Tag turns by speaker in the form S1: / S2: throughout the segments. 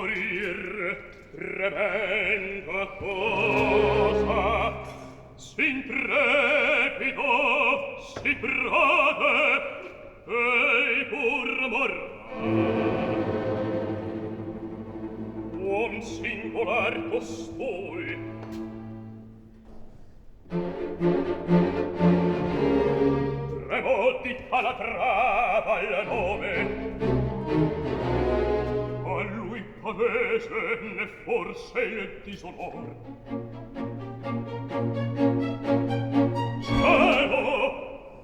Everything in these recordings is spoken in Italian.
S1: morir tremenda cosa s'intrepido si prode ei pur morrà uom singolar costui tremò di Calatrava il nome a lui pavese ne forse il disonor cielo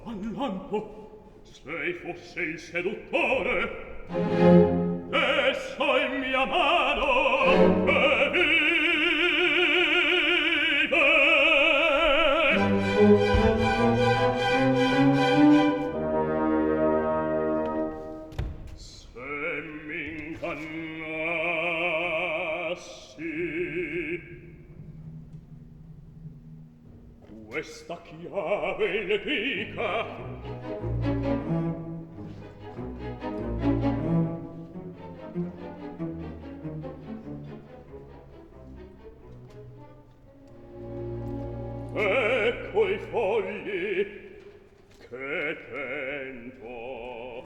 S1: al lampo sei fosse il seduttore esso in mia mano e vive se m'ingannassi questa chiave il dica ecco i fogli che tento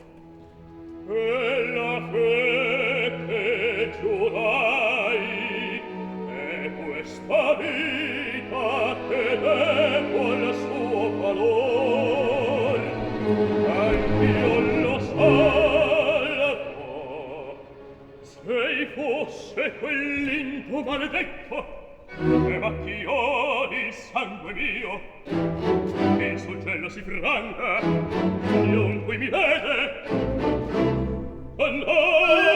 S1: e la fe che giurai e questa vita che devo al suo valor anch'io lo salvo se fosse quell'into maledetto che macchiò il sangue mio il suggello si franca chiunque mi vede no